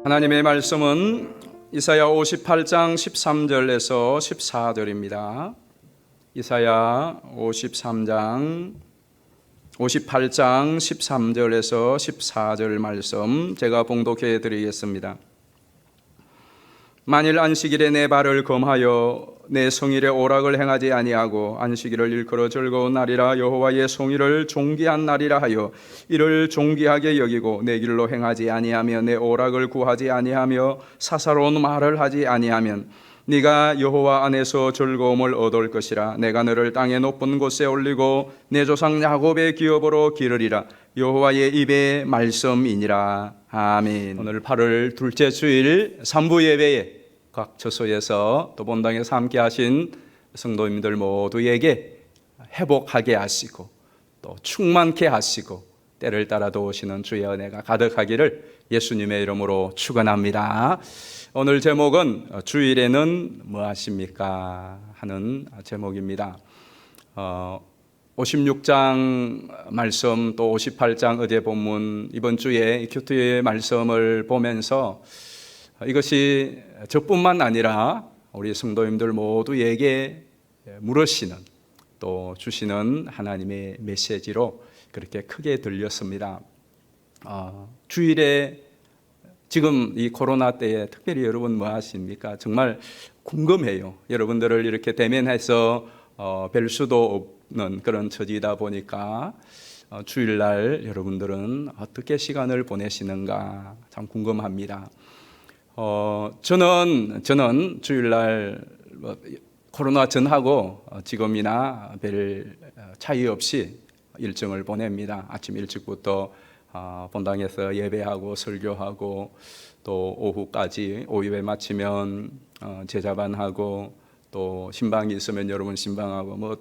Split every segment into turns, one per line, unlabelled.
하나님의 말씀은 이사야 58장 13절에서 14절입니다. 이사야 58장 13절에서 14절 말씀 제가 봉독해 드리겠습니다. 만일 안식일에 내 발을 검하여 내 성일에 오락을 행하지 아니하고 안식일을 일컬어 즐거운 날이라 여호와의 성일을 존귀한 날이라 하여 이를 존귀하게 여기고 내 길로 행하지 아니하며 내 오락을 구하지 아니하며 사사로운 말을 하지 아니하면 네가 여호와 안에서 즐거움을 얻을 것이라. 내가 너를 땅의 높은 곳에 올리고 내 조상 야곱의 기업으로 기르리라. 여호와의 입의 말씀이니라. 아멘. 오늘 8월 둘째 주일 3부 예배에 각 처소에서 또 본당에서 함께 하신 성도님들 모두에게 회복하게 하시고 또 충만케 하시고 때를 따라 도우시는 주의 은혜가 가득하기를 예수님의 이름으로 축원합니다. 오늘 제목은 주일에는 뭐 하십니까? 하는 제목입니다. 56장 말씀 또 58장 어제 본문 이번 주에 큐티의 말씀을 보면서 이것이 저뿐만 아니라 우리 성도님들 모두에게 물으시는 또 주시는 하나님의 메시지로 그렇게 크게 들렸습니다. 주일에 지금 이 코로나 때에 특별히 여러분 뭐 하십니까? 정말 궁금해요. 여러분들을 이렇게 대면해서 뵐 수도 없는 그런 처지다 보니까 주일날 여러분들은 어떻게 시간을 보내시는가 참 궁금합니다. 저는 주일날 코로나 전하고 지금이나 별 차이 없이 일정을 보냅니다. 아침 일찍부터 본당에서 예배하고 설교하고 또 오후까지 오후에 마치면 제자반하고 또 신방이 있으면 여러분 신방하고 뭐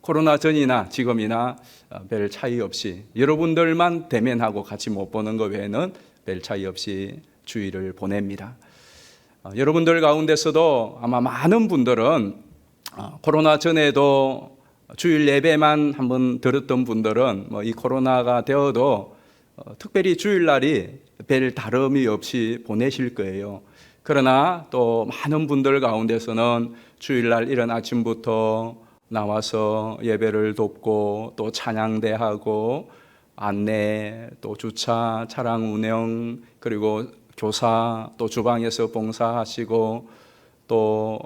코로나 전이나 지금이나 별 차이 없이 여러분들만 대면하고 같이 못 보는 것 외에는 별 차이 없이 주일을 보냅니다. 여러분들 가운데서도 아마 많은 분들은 코로나 전에도 주일 예배만 한번 들었던 분들은 뭐 이 코로나가 되어도 특별히 주일날이 별 다름이 없이 보내실 거예요. 그러나 또 많은 분들 가운데서는 주일날 이른 아침부터 나와서 예배를 돕고 또 찬양대하고 안내 또 주차 차량 운영 그리고 교사 또 주방에서 봉사하시고 또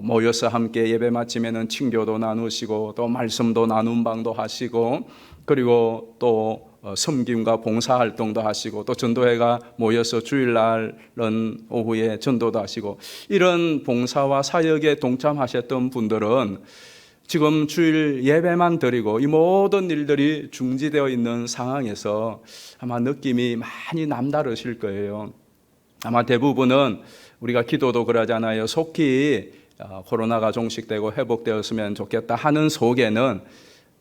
모여서 함께 예배 마치면은 친교도 나누시고 또 말씀도 나눔 방도 하시고 그리고 또 섬김과 봉사활동도 하시고 또 전도회가 모여서 주일날은 오후에 전도도 하시고 이런 봉사와 사역에 동참하셨던 분들은 지금 주일 예배만 드리고 이 모든 일들이 중지되어 있는 상황에서 아마 느낌이 많이 남다르실 거예요. 아마 대부분은 우리가 기도도 그러잖아요. 속히 코로나가 종식되고 회복되었으면 좋겠다 하는 속에는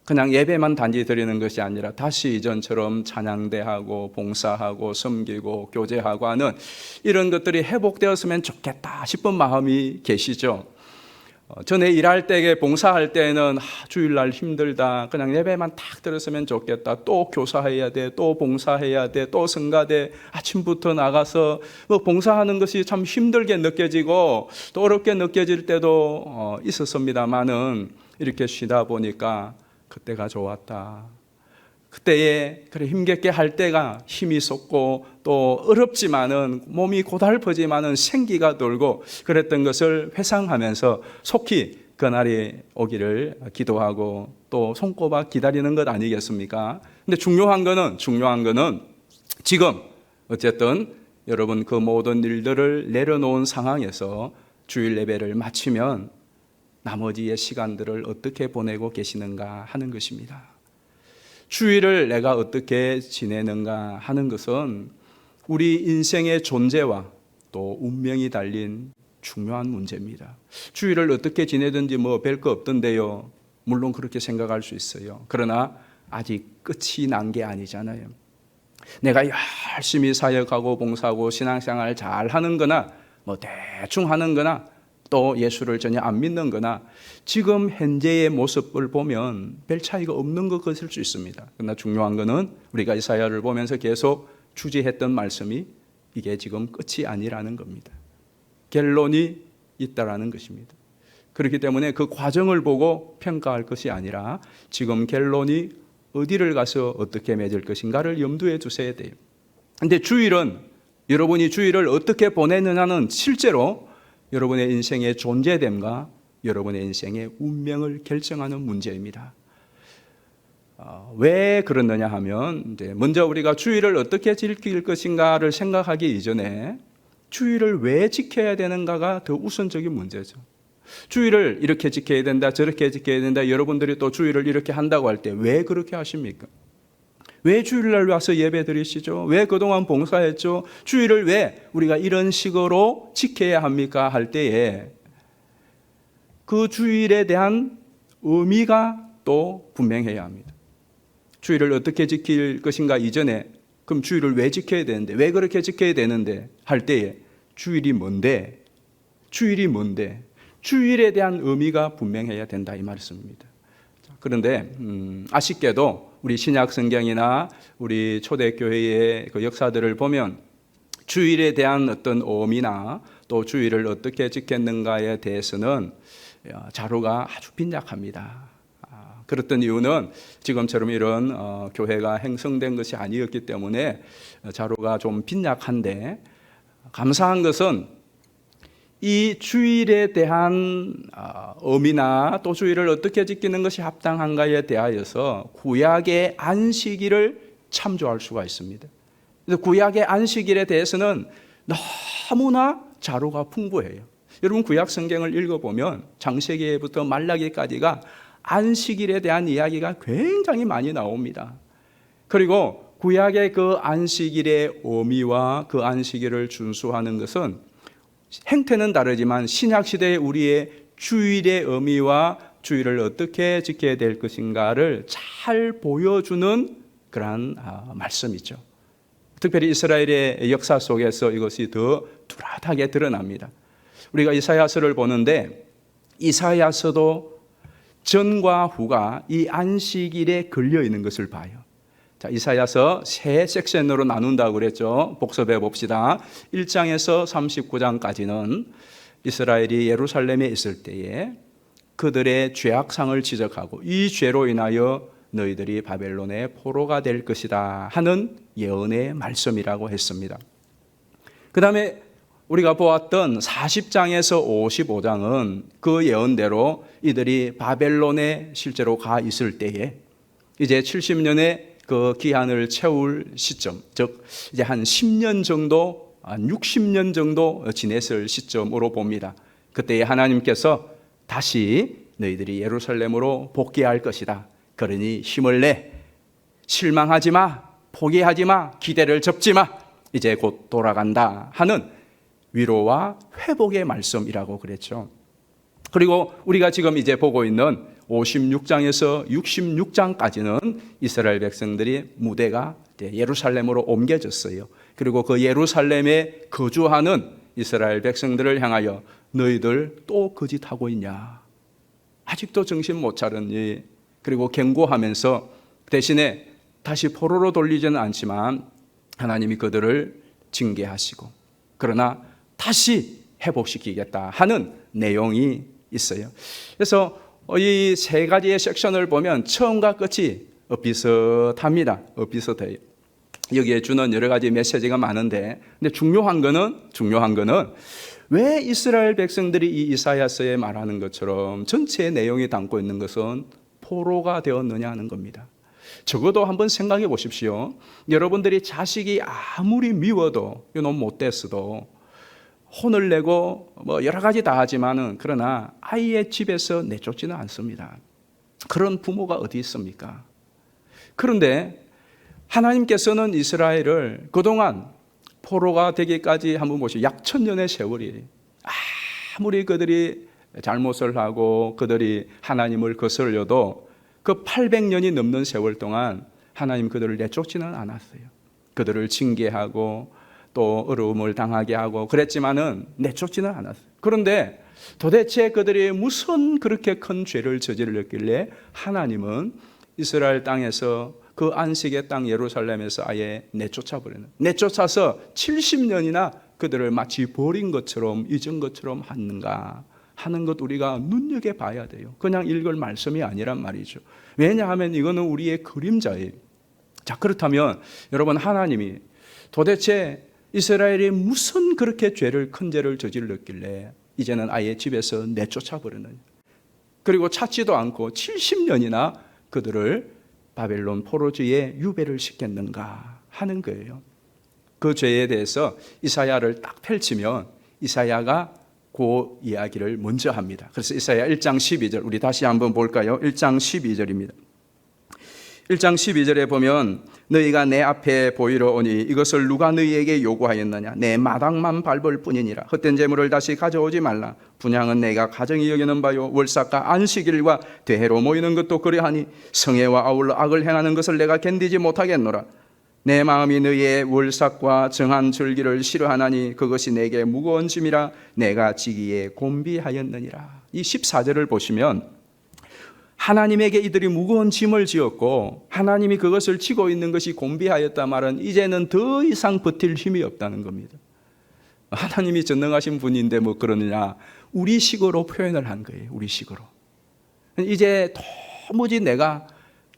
그냥 예배만 단지 드리는 것이 아니라 다시 이전처럼 찬양대하고 봉사하고 섬기고 교제하고 하는 이런 것들이 회복되었으면 좋겠다 싶은 마음이 계시죠. 전에 일할 때에 봉사할 때는 주일날 힘들다 그냥 예배만 탁 들었으면 좋겠다 또 교사해야 돼 또 봉사해야 돼 또 성가대 아침부터 나가서 뭐 봉사하는 것이 참 힘들게 느껴지고 또 어렵게 느껴질 때도 있었습니다만은 이렇게 쉬다 보니까 그때가 좋았다. 그때에 그래 힘겹게 할 때가 힘이 솟고 또 어렵지만은 몸이 고달프지만은 생기가 돌고 그랬던 것을 회상하면서 속히 그날이 오기를 기도하고 또 손꼽아 기다리는 것 아니겠습니까? 근데 중요한 거는 지금 어쨌든 여러분 그 모든 일들을 내려놓은 상황에서 주일 예배를 마치면 나머지의 시간들을 어떻게 보내고 계시는가 하는 것입니다. 주일을 내가 어떻게 지내는가 하는 것은 우리 인생의 존재와 또 운명이 달린 중요한 문제입니다. 주일을 어떻게 지내든지 뭐 별 거 없던데요. 물론 그렇게 생각할 수 있어요. 그러나 아직 끝이 난 게 아니잖아요. 내가 열심히 사역하고 봉사하고 신앙생활 잘 하는 거나 뭐 대충 하는 거나 또 예수를 전혀 안 믿는 거나 지금 현재의 모습을 보면 별 차이가 없는 것일 수 있습니다. 그러나 중요한 것은 우리가 이사야를 보면서 계속 주제했던 말씀이 이게 지금 끝이 아니라는 겁니다. 결론이 있다라는 것입니다. 그렇기 때문에 그 과정을 보고 평가할 것이 아니라 지금 결론이 어디를 가서 어떻게 맺을 것인가를 염두에 두셔야 돼요. 근데 주일은 여러분이 주일을 어떻게 보내느냐는 실제로 여러분의 인생의 존재됨과 여러분의 인생의 운명을 결정하는 문제입니다. 왜 그러느냐 하면 먼저 우리가 주일을 어떻게 지킬 것인가를 생각하기 이전에 주일을 왜 지켜야 되는가가 더 우선적인 문제죠. 주일을 이렇게 지켜야 된다, 저렇게 지켜야 된다. 여러분들이 또 주일을 이렇게 한다고 할 때 왜 그렇게 하십니까? 왜 주일날 와서 예배 드리시죠? 왜 그동안 봉사했죠? 주일을 왜 우리가 이런 식으로 지켜야 합니까? 할 때에 그 주일에 대한 의미가 또 분명해야 합니다. 주일을 어떻게 지킬 것인가 이전에 그럼 주일을 왜 지켜야 되는데, 왜 그렇게 지켜야 되는데 할 때에 주일이 뭔데, 주일에 대한 의미가 분명해야 된다 이 말씀입니다. 그런데 아쉽게도 우리 신약 성경이나 우리 초대교회의 그 역사들을 보면 주일에 대한 어떤 의미나 또 주일을 어떻게 지켰는가에 대해서는 자료가 아주 빈약합니다. 그랬던 이유는 지금처럼 이런 교회가 형성된 것이 아니었기 때문에 자료가 좀 빈약한데, 감사한 것은 이 주일에 대한 의미나 또 주일을 어떻게 지키는 것이 합당한가에 대하여서 구약의 안식일을 참조할 수가 있습니다. 그래서 구약의 안식일에 대해서는 너무나 자료가 풍부해요. 여러분 구약 성경을 읽어보면 창세기부터 말라기까지가 안식일에 대한 이야기가 굉장히 많이 나옵니다. 그리고 구약의 그 안식일의 의미와 그 안식일을 준수하는 것은 행태는 다르지만 신약시대의 우리의 주일의 의미와 주일을 어떻게 지켜야 될 것인가를 잘 보여주는 그러한 말씀이죠. 특별히 이스라엘의 역사 속에서 이것이 더 뚜렷하게 드러납니다. 우리가 이사야서를 보는데 이사야서도 전과 후가 이 안식일에 걸려 있는 것을 봐요. 자, 이사야서 세 섹션으로 나눈다고 그랬죠. 복습해 봅시다. 1장에서 39장까지는 이스라엘이 예루살렘에 있을 때에 그들의 죄악상을 지적하고 이 죄로 인하여 너희들이 바벨론의 포로가 될 것이다 하는 예언의 말씀이라고 했습니다. 그 다음에 우리가 보았던 40장에서 55장은 그 예언대로 이들이 바벨론에 실제로 가 있을 때에 이제 70년의 그 기한을 채울 시점, 즉 이제 한 10년 정도, 한 60년 정도 지냈을 시점으로 봅니다. 그때 하나님께서 다시 너희들이 예루살렘으로 복귀할 것이다. 그러니 힘을 내, 실망하지 마, 포기하지 마, 기대를 접지 마, 이제 곧 돌아간다 하는 위로와 회복의 말씀이라고 그랬죠. 그리고 우리가 지금 이제 보고 있는 56장에서 66장까지는 이스라엘 백성들이 무대가 예루살렘으로 옮겨졌어요. 그리고 그 예루살렘에 거주하는 이스라엘 백성들을 향하여 너희들 또 거짓하고 있냐? 아직도 정신 못 차렸니? 그리고 경고하면서 대신에 다시 포로로 돌리지는 않지만 하나님이 그들을 징계하시고 그러나 다시 회복시키겠다 하는 내용이 있어요. 그래서 이 세 가지의 섹션을 보면 처음과 끝이 비슷합니다. 비슷해요. 여기에 주는 여러 가지 메시지가 많은데, 근데 중요한 거는 왜 이스라엘 백성들이 이 이사야서에 말하는 것처럼 전체의 내용이 담고 있는 것은 포로가 되었느냐 하는 겁니다. 적어도 한번 생각해 보십시오. 여러분들이 자식이 아무리 미워도 이놈 못됐어도 혼을 내고 뭐 여러 가지 다 하지만은 그러나 아이의 집에서 내쫓지는 않습니다. 그런 부모가 어디 있습니까? 그런데 하나님께서는 이스라엘을 그동안 포로가 되기까지 한번 보시죠. 약 1000년의 세월이 아무리 그들이 잘못을 하고 그들이 하나님을 거슬려도 그 800년이 넘는 세월 동안 하나님 그들을 내쫓지는 않았어요. 그들을 징계하고 또 어려움을 당하게 하고 그랬지만은 내쫓지는 않았어요. 그런데 도대체 그들이 무슨 그렇게 큰 죄를 저질렀길래 하나님은 이스라엘 땅에서 그 안식의 땅 예루살렘에서 아예 내쫓아서 70년이나 그들을 마치 버린 것처럼 잊은 것처럼 하는가 하는 것 우리가 눈여겨봐야 돼요. 그냥 읽을 말씀이 아니란 말이죠. 왜냐하면 이거는 우리의 그림자예요. 자, 그렇다면 여러분, 하나님이 도대체 이스라엘이 무슨 그렇게 큰 죄를 저질렀길래 이제는 아예 집에서 내쫓아버리느냐, 그리고 찾지도 않고 70년이나 그들을 바벨론 포로주의에 유배를 시켰는가 하는 거예요. 그 죄에 대해서 이사야를 딱 펼치면 이사야가 그 이야기를 먼저 합니다. 그래서 이사야 1장 12절 우리 다시 한번 볼까요? 1장 12절입니다. 1장 12절에 보면 너희가 내 앞에 보이러 오니 이것을 누가 너희에게 요구하였느냐? 내 마당만 밟을 뿐이니라. 헛된 재물을 다시 가져오지 말라. 분향은 내가 가정이 여기는 바요, 월삭과 안식일과 대회로 모이는 것도 그러하니 성회와 아울러 악을 행하는 것을 내가 견디지 못하겠노라. 내 마음이 너희의 월삭과 정한 절기를 싫어하나니 그것이 내게 무거운 짐이라 내가 지기에 곤비하였느니라. 이 14절을 보시면 하나님에게 이들이 무거운 짐을 지었고 하나님이 그것을 지고 있는 것이 곤비하였다 말은 이제는 더 이상 버틸 힘이 없다는 겁니다. 하나님이 전능하신 분인데 뭐 그러느냐, 우리식으로 표현을 한 거예요. 우리식으로. 이제 도무지 내가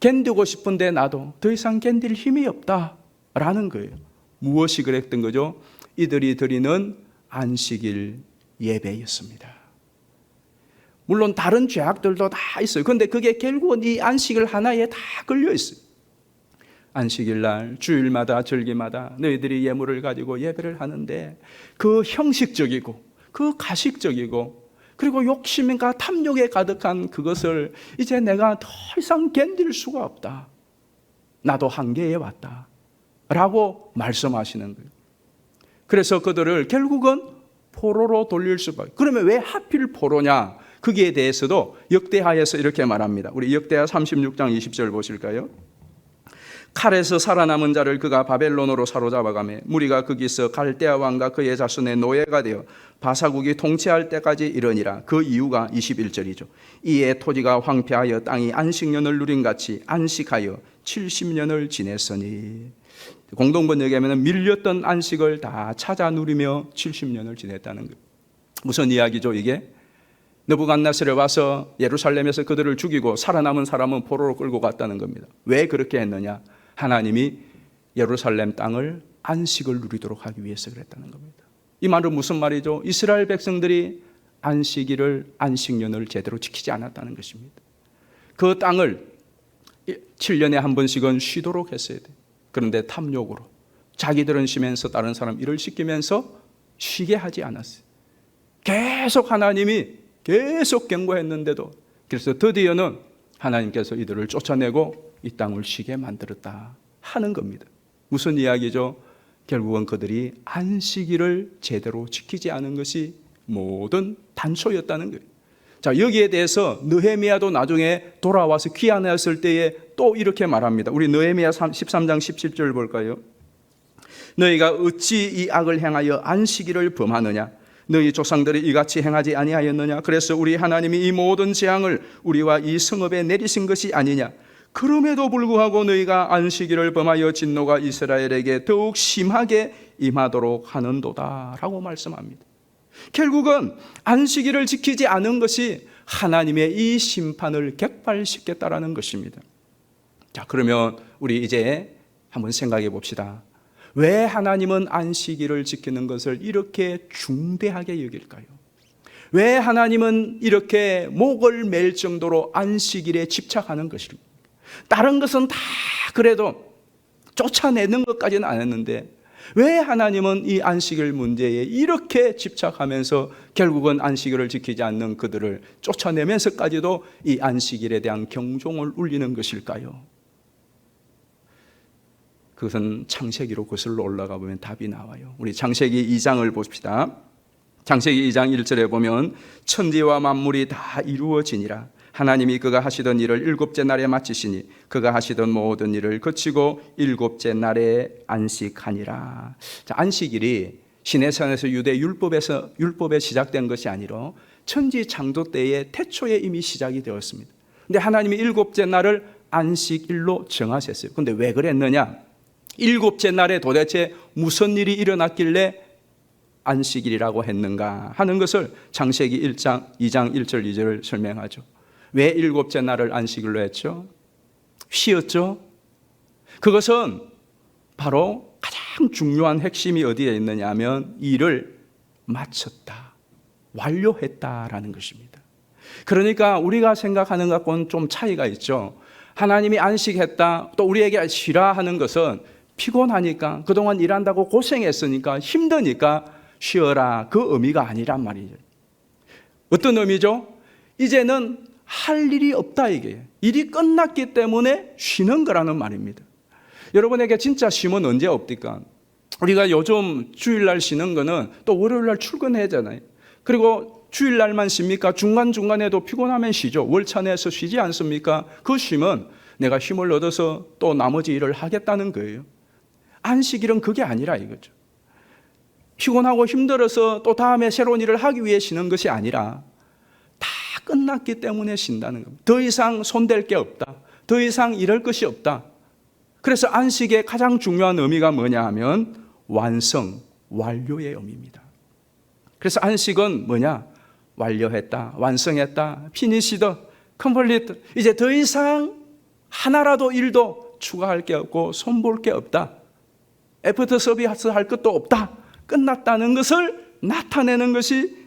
견디고 싶은데 나도 더 이상 견딜 힘이 없다라는 거예요. 무엇이 그랬던 거죠? 이들이 드리는 안식일 예배였습니다. 물론 다른 죄악들도 다 있어요. 그런데 그게 결국은 이 안식일 하나에 다 걸려 있어요. 안식일 날 주일마다 절기마다 너희들이 예물을 가지고 예배를 하는데 그 형식적이고 그 가식적이고 그리고 욕심과 탐욕에 가득한 그것을 이제 내가 더 이상 견딜 수가 없다. 나도 한계에 왔다. 라고 말씀하시는 거예요. 그래서 그들을 결국은 포로로 돌릴 수밖에. 그러면 왜 하필 포로냐? 거기에 대해서도 역대하에서 이렇게 말합니다. 우리 역대하 36장 20절 보실까요? 칼에서 살아남은 자를 그가 바벨론으로 사로잡아가며 무리가 거기서 갈대아 왕과 그의 자손의 노예가 되어 바사국이 통치할 때까지 이르니라. 그 이유가 21절이죠. 이에 토지가 황폐하여 땅이 안식년을 누린같이 안식하여 70년을 지냈으니, 공동번역에 하면 밀렸던 안식을 다 찾아 누리며 70년을 지냈다는 거예요. 무슨 이야기죠 이게? 느부갓네살이 와서 예루살렘에서 그들을 죽이고 살아남은 사람은 포로로 끌고 갔다는 겁니다. 왜 그렇게 했느냐? 하나님이 예루살렘 땅을 안식을 누리도록 하기 위해서 그랬다는 겁니다. 이 말은 무슨 말이죠? 이스라엘 백성들이 안식년을 제대로 지키지 않았다는 것입니다. 그 땅을 7년에 한 번씩은 쉬도록 했어야 돼요. 그런데 탐욕으로 자기들은 쉬면서 다른 사람 일을 시키면서 쉬게 하지 않았어요. 계속 하나님이 계속 경고했는데도, 그래서 드디어는 하나님께서 이들을 쫓아내고 이 땅을 쉬게 만들었다 하는 겁니다. 무슨 이야기죠? 결국은 그들이 안식일을 제대로 지키지 않은 것이 모든 단초였다는 거예요. 자, 여기에 대해서 느헤미야도 나중에 돌아와서 귀환했을 때에 또 이렇게 말합니다. 우리 느헤미야 13장 17절 볼까요? 너희가 어찌 이 악을 행하여 안식일을 범하느냐? 너희 조상들이 이같이 행하지 아니하였느냐? 그래서 우리 하나님이 이 모든 재앙을 우리와 이 성읍에 내리신 것이 아니냐? 그럼에도 불구하고 너희가 안식일을 범하여 진노가 이스라엘에게 더욱 심하게 임하도록 하는도다 라고 말씀합니다. 결국은 안식일을 지키지 않은 것이 하나님의 이 심판을 객발시켰다라는 것입니다. 자, 그러면 우리 이제 한번 생각해 봅시다. 왜 하나님은 안식일을 지키는 것을 이렇게 중대하게 여길까요? 왜 하나님은 이렇게 목을 맬 정도로 안식일에 집착하는 것일까요? 다른 것은 다 그래도 쫓아내는 것까지는 안 했는데 왜 하나님은 이 안식일 문제에 이렇게 집착하면서 결국은 안식일을 지키지 않는 그들을 쫓아내면서까지도 이 안식일에 대한 경종을 울리는 것일까요? 그것은 창세기로 거슬러 올라가 보면 답이 나와요. 우리 창세기 2장을 봅시다. 창세기 2장 1절에 보면 천지와 만물이 다 이루어지니라. 하나님이 그가 하시던 일을 일곱째 날에 마치시니 그가 하시던 모든 일을 그치고 일곱째 날에 안식하니라. 자, 안식일이 시내산에서 유대 율법에 시작된 것이 아니라 천지 창조 때의 태초에 이미 시작이 되었습니다. 근데 하나님이 일곱째 날을 안식일로 정하셨어요. 근데 왜 그랬느냐? 일곱째 날에 도대체 무슨 일이 일어났길래 안식일이라고 했는가 하는 것을 창세기 1장 2장 1절 2절을 설명하죠. 왜 일곱째 날을 안식일로 했죠? 쉬었죠. 그것은 바로 가장 중요한 핵심이 어디에 있느냐 하면 일을 마쳤다, 완료했다라는 것입니다. 그러니까 우리가 생각하는 것과는 좀 차이가 있죠. 하나님이 안식했다, 또 우리에게 쉬라 하는 것은 피곤하니까, 그동안 일한다고 고생했으니까 힘드니까 쉬어라, 그 의미가 아니란 말이죠. 어떤 의미죠? 이제는 할 일이 없다, 이게. 일이 끝났기 때문에 쉬는 거라는 말입니다. 여러분에게 진짜 쉼은 언제 없습니까? 우리가 요즘 주일날 쉬는 거는 또 월요일날 출근해야 하잖아요. 그리고 주일날만 쉽니까? 중간중간에도 피곤하면 쉬죠. 월차 내서 쉬지 않습니까? 그 쉼은 내가 힘을 얻어서 또 나머지 일을 하겠다는 거예요. 안식일은 그게 아니라 이거죠. 피곤하고 힘들어서 또 다음에 새로운 일을 하기 위해 쉬는 것이 아니라 다 끝났기 때문에 쉰다는 겁니다. 더 이상 손댈 게 없다. 더 이상 이럴 것이 없다. 그래서 안식의 가장 중요한 의미가 뭐냐 하면 완성, 완료의 의미입니다. 그래서 안식은 뭐냐? 완료했다, 완성했다, 피니시드, 컴플리트. 이제 더 이상 하나라도 일도 추가할 게 없고 손볼 게 없다. 애프터 서비스 할 것도 없다. 끝났다는 것을 나타내는 것이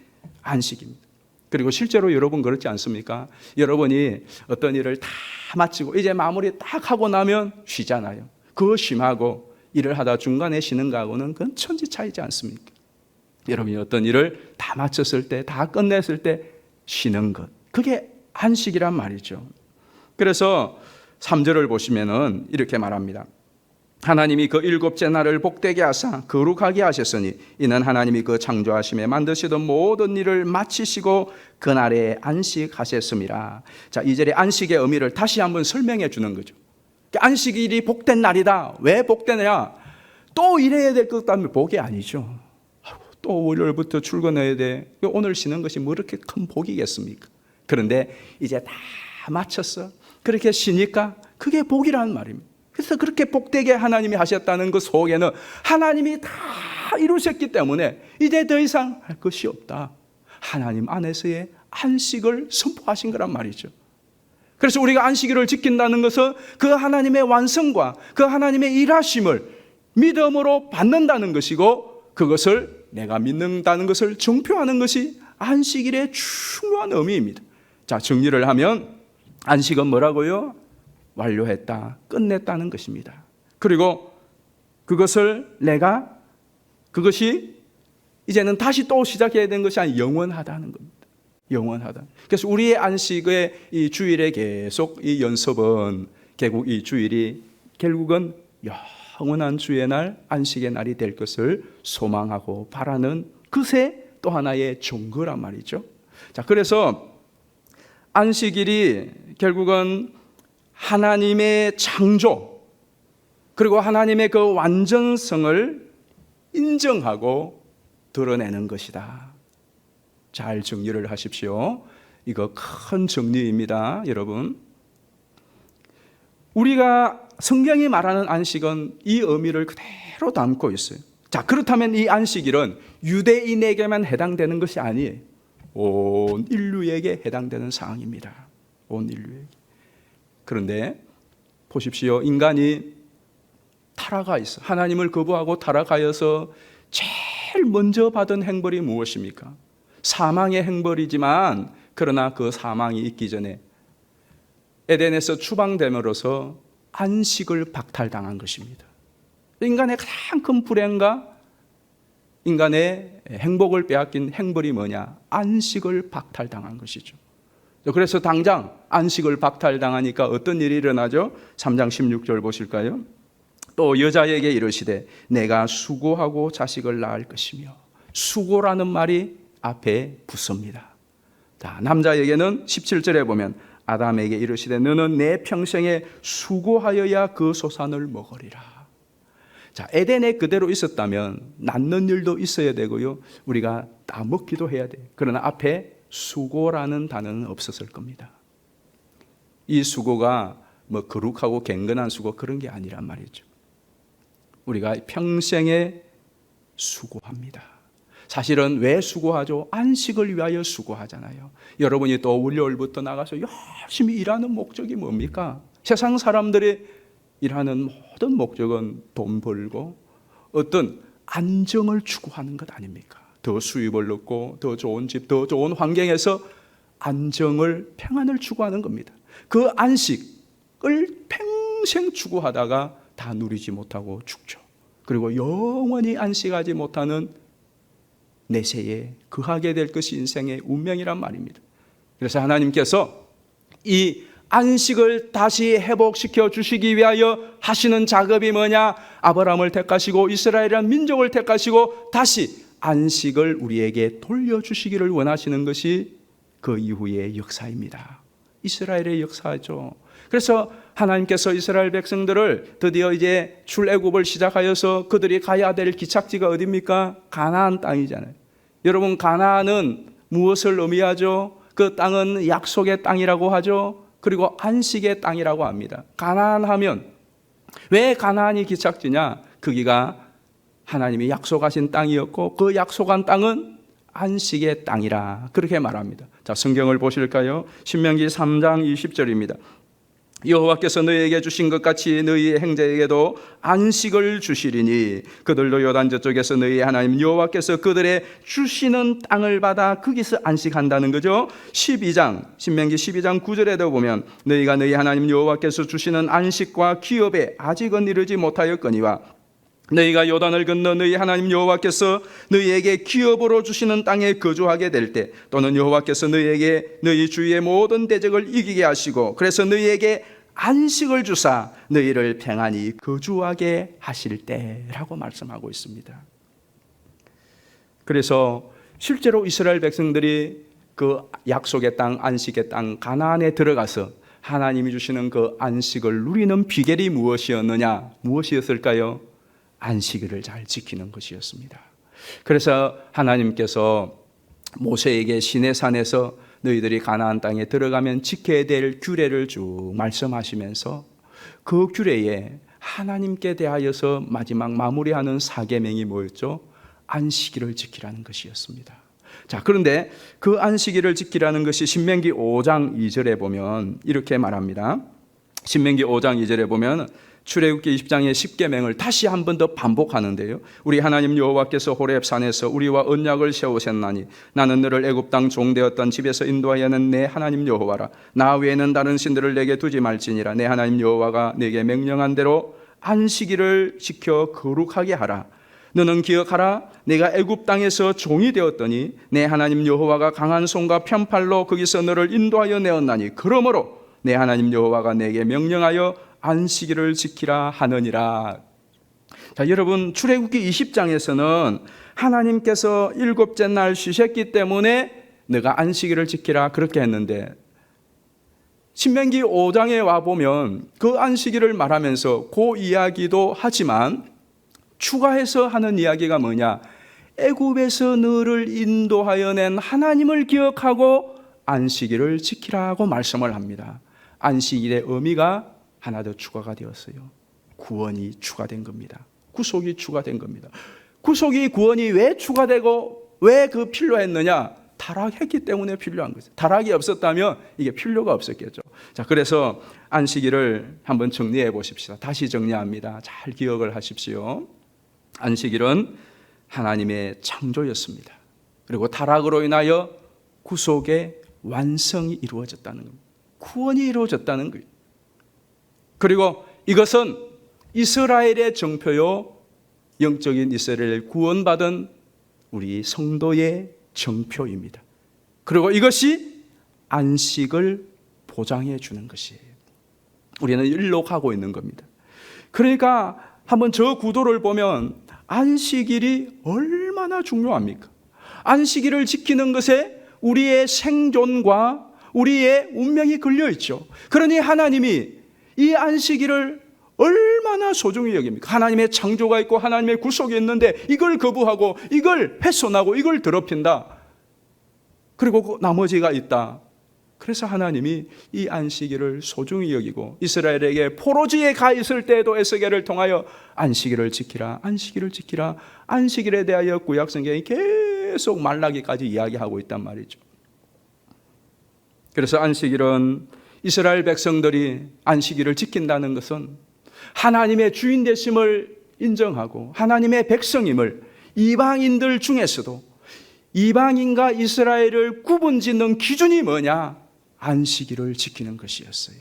안식입니다. 그리고 실제로 여러분 그렇지 않습니까? 여러분이 어떤 일을 다 마치고 이제 마무리 딱 하고 나면 쉬잖아요. 그 쉼하고 일을 하다 중간에 쉬는 거하고는 그건 천지 차이지 않습니까? 여러분이 어떤 일을 다 마쳤을 때, 다 끝냈을 때 쉬는 것, 그게 안식이란 말이죠. 그래서 3절을 보시면은 이렇게 말합니다. 하나님이 그 일곱째 날을 복되게 하사 거룩하게 하셨으니 이는 하나님이 그 창조하심에 만드시던 모든 일을 마치시고 그날에 안식하셨습니다. 자, 2절의 안식의 의미를 다시 한번 설명해 주는 거죠. 안식일이 복된 날이다. 왜 복되느냐? 또 일해야 될 것 같다면 복이 아니죠. 또 월요일부터 출근해야 돼. 오늘 쉬는 것이 뭐 이렇게 큰 복이겠습니까? 그런데 이제 다 마쳤어. 그렇게 쉬니까 그게 복이라는 말입니다. 그래서 그렇게 복되게 하나님이 하셨다는 그 속에는 하나님이 다 이루셨기 때문에 이제 더 이상 할 것이 없다. 하나님 안에서의 안식을 선포하신 거란 말이죠. 그래서 우리가 안식일을 지킨다는 것은 그 하나님의 완성과 그 하나님의 일하심을 믿음으로 받는다는 것이고, 그것을 내가 믿는다는 것을 증표하는 것이 안식일의 중요한 의미입니다. 자, 정리를 하면 안식은 뭐라고요? 완료했다, 끝냈다는 것입니다. 그리고 그것을 그것이 이제는 다시 또 시작해야 되는 것이 아니라 영원하다는 겁니다. 영원하다. 그래서 우리의 안식의 이 주일에 계속 이 연습은 결국 이 주일이 결국은 영원한 주의 날, 안식의 날이 될 것을 소망하고 바라는 그새 또 하나의 증거란 말이죠. 자, 그래서 안식일이 결국은 하나님의 창조 그리고 하나님의 그 완전성을 인정하고 드러내는 것이다. 잘 정리를 하십시오. 이거 큰 정리입니다, 여러분. 우리가 성경이 말하는 안식은 이 의미를 그대로 담고 있어요. 자, 그렇다면 이 안식일은 유대인에게만 해당되는 것이 아니에요. 온 인류에게 해당되는 사항입니다. 온 인류에게. 그런데 보십시오. 인간이 타락하 있어. 하나님을 거부하고 타락하여서 제일 먼저 받은 행벌이 무엇입니까? 사망의 행벌이지만, 그러나 그 사망이 있기 전에 에덴에서 추방됨으로써 안식을 박탈당한 것입니다. 인간의 가장 큰 불행과 인간의 행복을 빼앗긴 행벌이 뭐냐? 안식을 박탈당한 것이죠. 그래서 당장 안식을 박탈당하니까 어떤 일이 일어나죠? 3장 16절 보실까요? 또 여자에게 이르시되 내가 수고하고 자식을 낳을 것이며, 수고라는 말이 앞에 붙습니다. 자, 남자에게는 17절에 보면 아담에게 이르시되 너는 내 평생에 수고하여야 그 소산을 먹으리라. 자, 에덴에 그대로 있었다면 낳는 일도 있어야 되고요, 우리가 따먹기도 해야 돼요. 그러나 앞에 수고라는 단어는 없었을 겁니다. 이 수고가 뭐 거룩하고 경건한 수고 그런 게 아니란 말이죠. 우리가 평생에 수고합니다. 사실은 왜 수고하죠? 안식을 위하여 수고하잖아요. 여러분이 또 월요일부터 나가서 열심히 일하는 목적이 뭡니까? 세상 사람들이 일하는 모든 목적은 돈 벌고 어떤 안정을 추구하는 것 아닙니까? 더 수입을 얻고 더 좋은 집, 더 좋은 환경에서 안정을, 평안을 추구하는 겁니다. 그 안식을 평생 추구하다가 다 누리지 못하고 죽죠. 그리고 영원히 안식하지 못하는 내세에 거하게 될 것이 인생의 운명이란 말입니다. 그래서 하나님께서 이 안식을 다시 회복시켜 주시기 위하여 하시는 작업이 뭐냐? 아브라함을 택하시고 이스라엘이라는 민족을 택하시고 다시 안식을 우리에게 돌려주시기를 원하시는 것이 그 이후의 역사입니다. 이스라엘의 역사죠. 그래서 하나님께서 이스라엘 백성들을 드디어 이제 출애굽을 시작하여서 그들이 가야 될 기착지가 어디입니까? 가나안 땅이잖아요. 여러분, 가나안은 무엇을 의미하죠? 그 땅은 약속의 땅이라고 하죠. 그리고 안식의 땅이라고 합니다. 가나안 하면 왜 가나안이 기착지냐? 거기가 하나님이 약속하신 땅이었고 그 약속한 땅은 안식의 땅이라 그렇게 말합니다. 자, 성경을 보실까요? 신명기 3장 20절입니다. 여호와께서 너희에게 주신 것 같이 너희의 형제에게도 안식을 주시리니 그들도 요단 저쪽에서 너희의 하나님 여호와께서 그들의 주시는 땅을 받아 거기서 안식한다는 거죠. 신명기 12장 9절에도 보면 너희가 너희 하나님 여호와께서 주시는 안식과 기업에 아직은 이르지 못하였거니와 너희가 요단을 건너 너희 하나님 여호와께서 너희에게 기업으로 주시는 땅에 거주하게 될 때 또는 여호와께서 너희에게 너희 주위의 모든 대적을 이기게 하시고 그래서 너희에게 안식을 주사 너희를 평안히 거주하게 하실 때라고 말씀하고 있습니다. 그래서 실제로 이스라엘 백성들이 그 약속의 땅, 안식의 땅 가나안에 들어가서 하나님이 주시는 그 안식을 누리는 비결이 무엇이었느냐? 무엇이었을까요? 안식일을 잘 지키는 것이었습니다. 그래서 하나님께서 모세에게 시내산에서 너희들이 가나안 땅에 들어가면 지켜야 될 규례를 쭉 말씀하시면서 그 규례에 하나님께 대하여서 마지막 마무리하는 사계명이 뭐였죠? 안식일을 지키라는 것이었습니다. 자, 그런데 그 안식일을 지키라는 것이 신명기 5장 2절에 보면 이렇게 말합니다. 신명기 5장 2절에 보면 출애굽기 20장의 10계명을 다시 한 번 더 반복하는데요. 우리 하나님 여호와께서 호렙산에서 우리와 언약을 세우셨나니 나는 너를 애굽 땅 종되었던 집에서 인도하여는 내 하나님 여호와라. 나 외에는 다른 신들을 내게 두지 말지니라. 내 하나님 여호와가 내게 명령한 대로 안식일을 지켜 거룩하게 하라. 너는 기억하라. 내가 애굽 땅에서 종이 되었더니 내 하나님 여호와가 강한 손과 편팔로 거기서 너를 인도하여 내었나니 그러므로 내 하나님 여호와가 내게 명령하여 안식일을 지키라 하느니라. 자, 여러분, 출애굽기 20장에서는 하나님께서 일곱째 날 쉬셨기 때문에 너가 안식일을 지키라 그렇게 했는데 신명기 5장에 와보면 그 안식일을 말하면서 그 이야기도 하지만 추가해서 하는 이야기가 뭐냐? 애굽에서 너를 인도하여 낸 하나님을 기억하고 안식일을 지키라고 말씀을 합니다. 안식일의 의미가 하나 더 추가가 되었어요. 구원이 추가된 겁니다. 구속이 추가된 겁니다. 구속이, 구원이 왜 추가되고 왜 그 필요했느냐? 타락했기 때문에 필요한 거죠. 타락이 없었다면 이게 필요가 없었겠죠. 자, 그래서 안식일을 한번 정리해 보십시다. 다시 정리합니다. 잘 기억을 하십시오. 안식일은 하나님의 창조였습니다. 그리고 타락으로 인하여 구속의 완성이 이루어졌다는 겁니다. 구원이 이루어졌다는 거예요. 그리고 이것은 이스라엘의 정표요, 영적인 이스라엘 구원받은 우리 성도의 정표입니다. 그리고 이것이 안식을 보장해 주는 것이에요. 우리는 일로 가고 있는 겁니다. 그러니까 한번 저 구도를 보면 안식일이 얼마나 중요합니까? 안식일을 지키는 것에 우리의 생존과 우리의 운명이 걸려 있죠. 그러니 하나님이 이 안식일을 얼마나 소중히 여깁니까? 하나님의 창조가 있고 하나님의 구속이 있는데 이걸 거부하고 이걸 훼손하고 이걸 더럽힌다. 그리고 나머지가 있다. 그래서 하나님이 이 안식일을 소중히 여기고 이스라엘에게 포로지에 가 있을 때에도 에스겔을 통하여 안식일을 지키라, 안식일을 지키라, 안식일에 대하여 구약 성경이 계속 말라기까지 이야기하고 있단 말이죠. 그래서 안식일은 이스라엘 백성들이 안식일을 지킨다는 것은 하나님의 주인 되심을 인정하고 하나님의 백성임을, 이방인들 중에서도 이방인과 이스라엘을 구분짓는 기준이 뭐냐? 안식일을 지키는 것이었어요.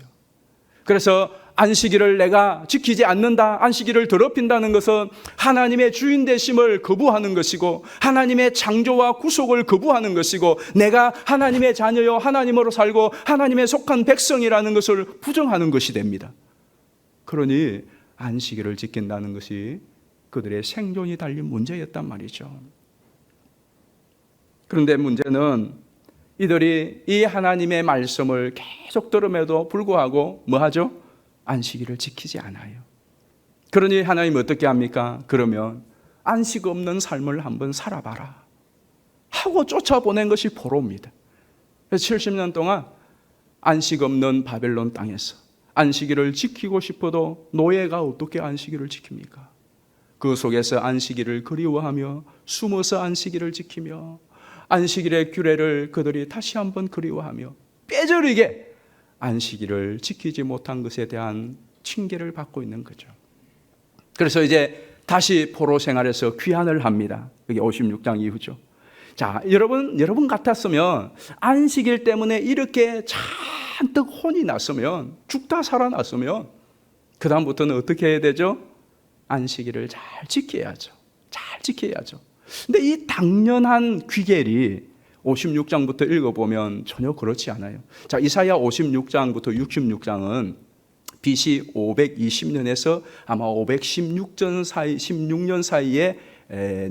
그래서 안식일을 내가 지키지 않는다, 안식일을 더럽힌다는 것은 하나님의 주인 되심을 거부하는 것이고 하나님의 창조와 구속을 거부하는 것이고 내가 하나님의 자녀요 하나님으로 살고 하나님의 속한 백성이라는 것을 부정하는 것이 됩니다. 그러니 안식일을 지킨다는 것이 그들의 생존이 달린 문제였단 말이죠. 그런데 문제는 이들이 이 하나님의 말씀을 계속 들음에도 불구하고 뭐하죠? 안식일을 지키지 않아요. 그러니 하나님 어떻게 합니까? 그러면 안식 없는 삶을 한번 살아봐라 하고 쫓아보낸 것이 포로입니다. 그래서 70년 동안 안식 없는 바벨론 땅에서 안식일을 지키고 싶어도 노예가 어떻게 안식일을 지킵니까? 그 속에서 안식일을 그리워하며 숨어서 안식일을 지키며 안식일의 규례를 그들이 다시 한번 그리워하며 뼈저리게 안식일을 지키지 못한 것에 대한 징계를 받고 있는 거죠. 그래서 이제 다시 포로 생활에서 귀환을 합니다. 여기 56장 이후죠. 자, 여러분 같았으면 안식일 때문에 이렇게 잔뜩 혼이 났으면, 죽다 살아났으면 그 다음부터는 어떻게 해야 되죠? 안식일을 잘 지켜야죠. 잘 지켜야죠. 근데 이 당연한 귀결이 56장부터 읽어보면 전혀 그렇지 않아요. 자, 이사야 56장부터 66장은 BC 520년에서 아마 516년 사이의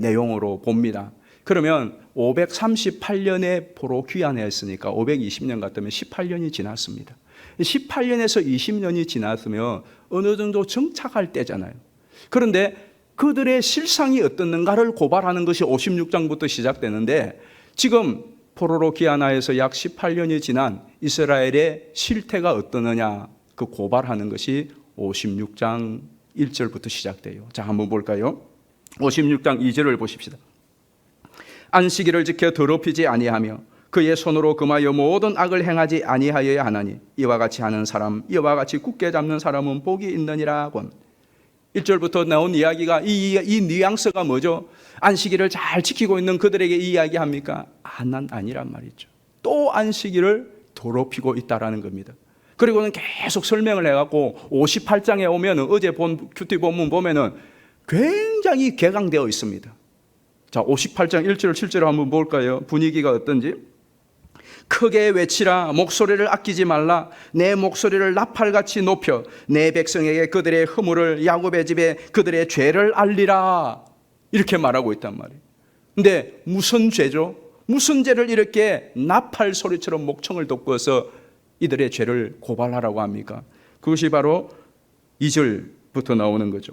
내용으로 봅니다. 그러면 538년에 포로 귀환했으니까 520년 같으면 18년이 지났습니다. 18년에서 20년이 지났으면 어느 정도 정착할 때잖아요. 그런데 그들의 실상이 어떻는가를 고발하는 것이 56장부터 시작되는데 지금 포로로 귀환하여서 약 18년이 지난 이스라엘의 실태가 어떠느냐 그 고발하는 것이 56장 1절부터 시작돼요. 자, 한번 볼까요? 56장 2절을 보십시다. 안식일을 지켜 더럽히지 아니하며 그의 손으로 금하여 모든 악을 행하지 아니하여야 하나니 이와 같이 하는 사람, 이와 같이 굳게 잡는 사람은 복이 있느니라. 1절부터 나온 이야기가 이 뉘앙스가 뭐죠? 안식일을 잘 지키고 있는 그들에게 이야기합니까? 난 아니란 말이죠. 또 안식일을 더럽히고 있다라는 겁니다. 그리고는 계속 설명을 해갖고 58장에 오면은 어제 본 큐티 본문 보면은 굉장히 개강되어 있습니다. 자, 58장 1절 7절 한번 볼까요? 분위기가 어떤지. 크게 외치라. 목소리를 아끼지 말라. 내 목소리를 나팔같이 높여 내 백성에게 그들의 허물을, 야곱의 집에 그들의 죄를 알리라. 이렇게 말하고 있단 말이에요. 근데 무슨 죄죠? 무슨 죄를 이렇게 나팔 소리처럼 목청을 돋궈서 이들의 죄를 고발하라고 합니까? 그것이 바로 2절부터 나오는 거죠.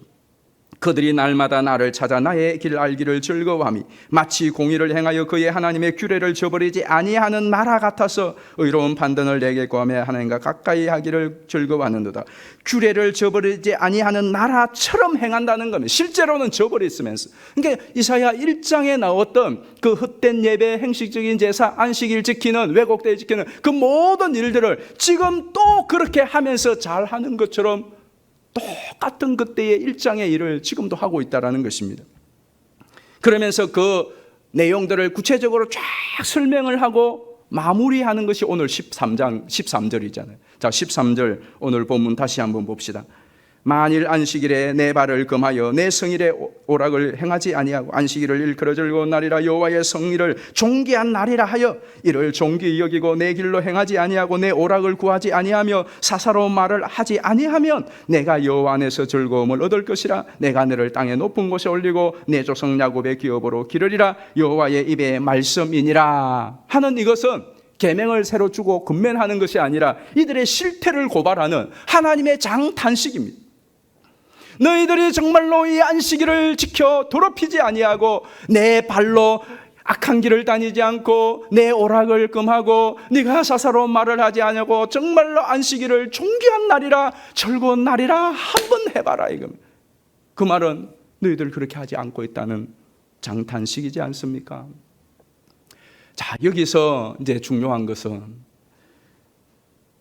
그들이 날마다 나를 찾아 나의 길 알기를 즐거워하며 마치 공의를 행하여 그의 하나님의 규례를 저버리지 아니하는 나라 같아서 의로운 판단을 내게 구하며 하나님과 가까이 하기를 즐거워하는도다. 규례를 저버리지 아니하는 나라처럼 행한다는 겁니다. 실제로는 저버렸으면서. 그러니까 이사야 1장에 나왔던 그 헛된 예배, 행식적인 제사, 안식일 지키는, 왜곡되어 지키는 그 모든 일들을 지금 또 그렇게 하면서 잘하는 것처럼 똑같은 그때의 일장의 일을 지금도 하고 있다는 것입니다. 그러면서 그 내용들을 구체적으로 쫙 설명을 하고 마무리하는 것이 오늘 13장 13절이잖아요. 자, 13절 오늘 본문 다시 한번 봅시다. 만일 안식일에 내 발을 금하여 내 성일의 오락을 행하지 아니하고 안식일을 일컬어 즐거운 날이라 여호와의 성일을 존귀한 날이라 하여 이를 존귀히 여기고 내 길로 행하지 아니하고 내 오락을 구하지 아니하며 사사로운 말을 하지 아니하면 내가 여호와 안에서 즐거움을 얻을 것이라. 내가 너를 땅의 높은 곳에 올리고 내 조상 야곱의 기업으로 기르리라. 여호와의 입의 말씀이니라 하는 이것은 계명을 새로 주고 근면하는 것이 아니라 이들의 실태를 고발하는 하나님의 장탄식입니다. 너희들이 정말로 이 안식일을 지켜 더럽히지 아니하고 내 발로 악한 길을 다니지 않고 내 오락을 금하고 네가 사사로운 말을 하지 않냐고 정말로 안식일을 존귀한 날이라 즐거운 날이라 한번 해봐라 이겁니다. 그 말은 너희들 그렇게 하지 않고 있다는 장탄식이지 않습니까? 자, 여기서 이제 중요한 것은,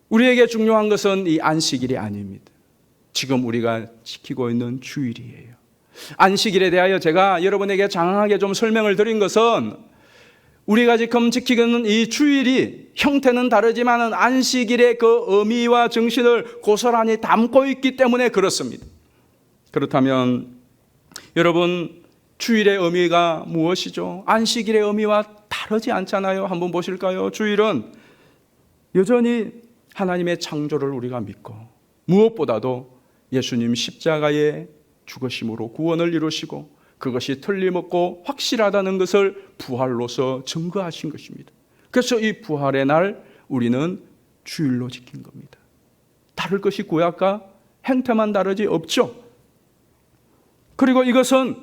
우리에게 중요한 것은 이 안식일이 아닙니다. 지금 우리가 지키고 있는 주일이에요. 안식일에 대하여 제가 여러분에게 장황하게 좀 설명을 드린 것은, 우리가 지금 지키고 있는 이 주일이 형태는 다르지만 안식일의 그 의미와 정신을 고스란히 담고 있기 때문에 그렇습니다. 그렇다면 여러분, 주일의 의미가 무엇이죠? 안식일의 의미와 다르지 않잖아요. 한번 보실까요? 주일은 여전히 하나님의 창조를 우리가 믿고, 무엇보다도 예수님 십자가의 죽으심으로 구원을 이루시고 그것이 틀림없고 확실하다는 것을 부활로서 증거하신 것입니다. 그래서 이 부활의 날 우리는 주일로 지킨 겁니다. 다를 것이 구약과 행태만 다르지 없죠. 그리고 이것은